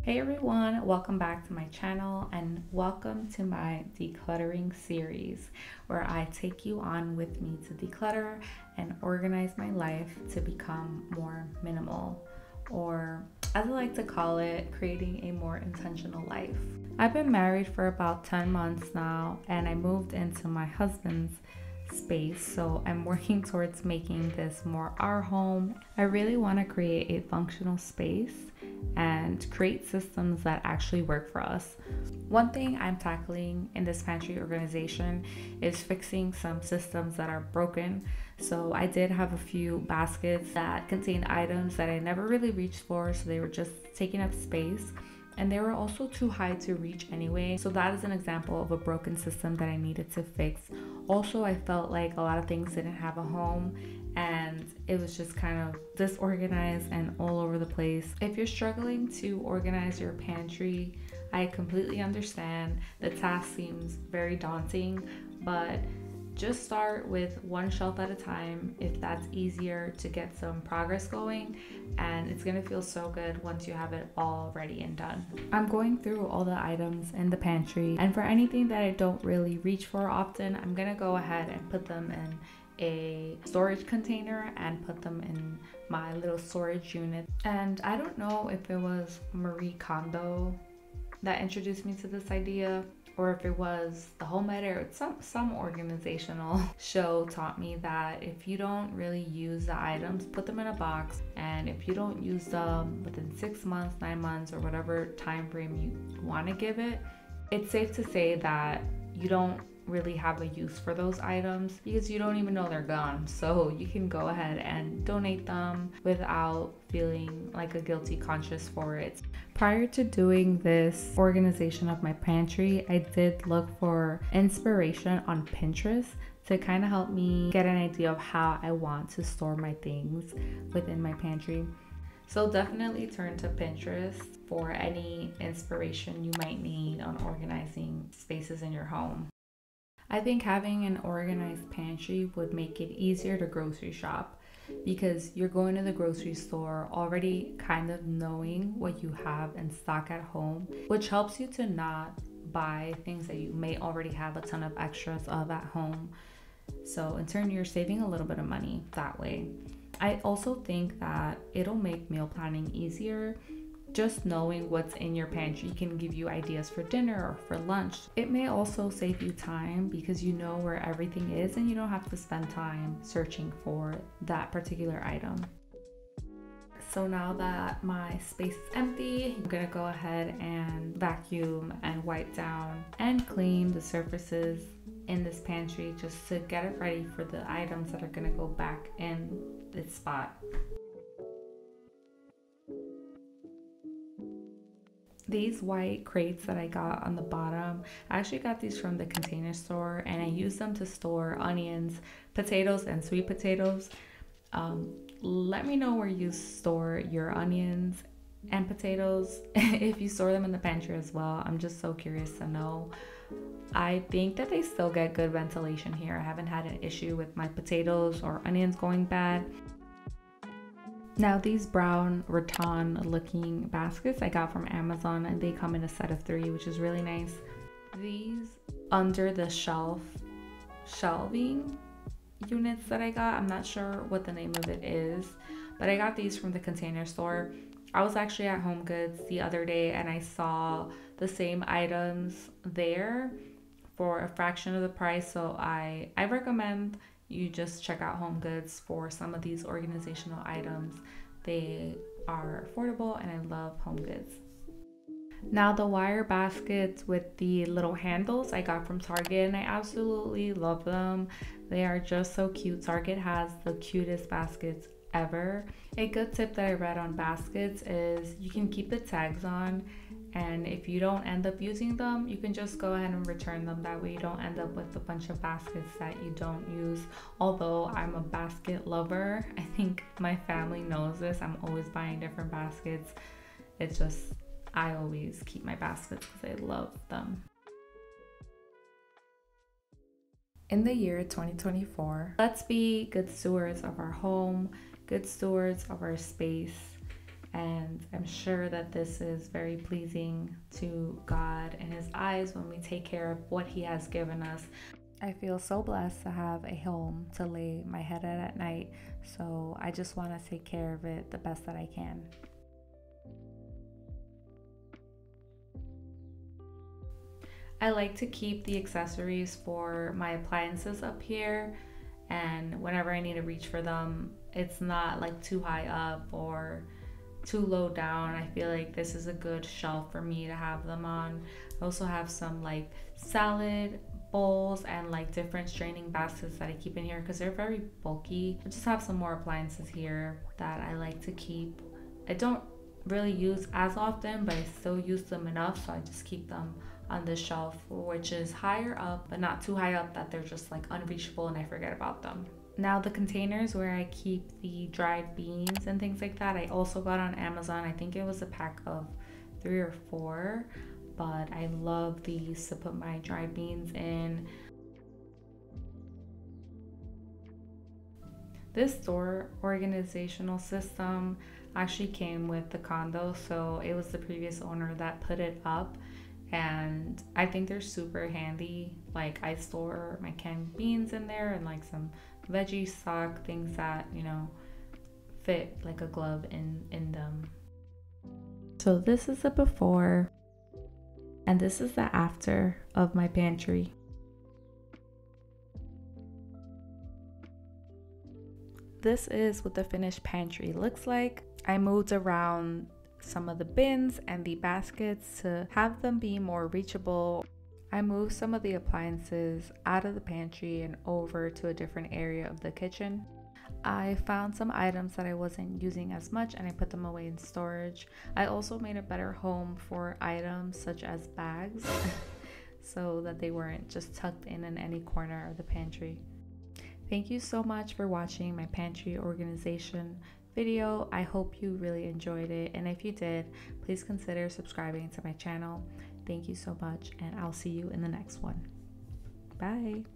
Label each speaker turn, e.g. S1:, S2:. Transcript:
S1: Hey everyone, welcome back to my channel and welcome to my decluttering series where I take you on with me to declutter and organize my life to become more minimal, or as I like to call it, creating a more intentional life. I've been married for about 10 months now and I moved into my husband's space, so I'm working towards making this more our home. I really want to create a functional space and create systems that actually work for us. One thing I'm tackling in this pantry organization is fixing some systems that are broken. So I did have a few baskets that contained items that I never really reached for, so they were just taking up space. And they were also too high to reach anyway. So that is an example of a broken system that I needed to fix. Also, I felt like a lot of things didn't have a home and it was just kind of disorganized and all over the place. If you're struggling to organize your pantry, I completely understand. The task seems very daunting, but just start with one shelf at a time if that's easier to get some progress going, and it's gonna feel so good once you have it all ready and done. I'm going through all the items in the pantry, and for anything that I don't really reach for often, I'm gonna go ahead and put them in a storage container and put them in my little storage unit. And I don't know if it was Marie Kondo that introduced me to this idea, or if it was the Home Edit, or some organizational show taught me that if you don't really use the items, put them in a box, and if you don't use them within 6 months, 9 months, or whatever time frame you want to give it, it's safe to say that you don't really have a use for those items because you don't even know they're gone. So you can go ahead and donate them without feeling like a guilty conscience for it. Prior to doing this organization of my pantry, I did look for inspiration on Pinterest to kind of help me get an idea of how I want to store my things within my pantry. So definitely turn to Pinterest for any inspiration you might need on organizing spaces in your home. I think having an organized pantry would make it easier to grocery shop because you're going to the grocery store already kind of knowing what you have in stock at home, which helps you to not buy things that you may already have a ton of extras of at home. So in turn, you're saving a little bit of money that way. I also think that it'll make meal planning easier. Just knowing what's in your pantry can give you ideas for dinner or for lunch. It may also save you time because you know where everything is and you don't have to spend time searching for that particular item. So now that my space is empty, I'm gonna go ahead and vacuum and wipe down and clean the surfaces in this pantry just to get it ready for the items that are gonna go back in its spot. These white crates that I got on the bottom, I actually got these from the Container Store and I use them to store onions, potatoes, and sweet potatoes. Let me know where you store your onions and potatoes if you store them in the pantry as well. I'm just so curious to know. I think that they still get good ventilation here. I haven't had an issue with my potatoes or onions going bad. Now these brown rattan looking baskets I got from Amazon, and they come in a set of 3, which is really nice. These under the shelving units that I got, I'm not sure what the name of it is, but I got these from the Container Store. I was actually at Home Goods the other day and I saw the same items there for a fraction of the price, so I recommend you just check out Home Goods for some of these organizational items. They are affordable and I love Home Goods. Now the wire baskets with the little handles I got from Target and I absolutely love them. They are just so cute. Target has the cutest baskets ever. A good tip that I read on baskets is you can keep the tags on, and if you don't end up using them, you can just go ahead and return them. That way you don't end up with a bunch of baskets that you don't use. Although I'm a basket lover, I think my family knows this. I'm always buying different baskets. It's just, I always keep my baskets because I love them. In the year 2024, let's be good stewards of our home, good stewards of our space, And I'm sure that this is very pleasing to God in His eyes when we take care of what He has given us. I feel so blessed to have a home to lay my head at night, so I just want to take care of it the best that I can. I like to keep the accessories for my appliances up here, and whenever I need to reach for them, it's not like too high up or too low down. I feel like this is a good shelf for me to have them on. I also have some like salad bowls and like different straining baskets that I keep in here because they're very bulky. I just have some more appliances here that I like to keep. I don't really use as often, but I still use them enough, so I just keep them on this shelf, which is higher up but not too high up that they're just like unreachable and I forget about them. Now the containers where I keep the dried beans and things like that, I also got on Amazon. I think it was a pack of 3 or 4, but I love these to put my dried beans in. This store organizational system actually came with the condo, so it was the previous owner that put it up, and I think they're super handy. Like, I store my canned beans in there and like some veggie stock, things that, you know, fit like a glove in them. So this is the before and this is the after of my pantry. This is what the finished pantry looks like. I moved around some of the bins and the baskets to have them be more reachable. I moved some of the appliances out of the pantry and over to a different area of the kitchen. I found some items that I wasn't using as much and I put them away in storage. I also made a better home for items such as bags so that they weren't just tucked in any corner of the pantry. Thank you so much for watching my pantry organization video. I hope you really enjoyed it, and if you did, please consider subscribing to my channel. Thank you so much, and I'll see you in the next one. Bye.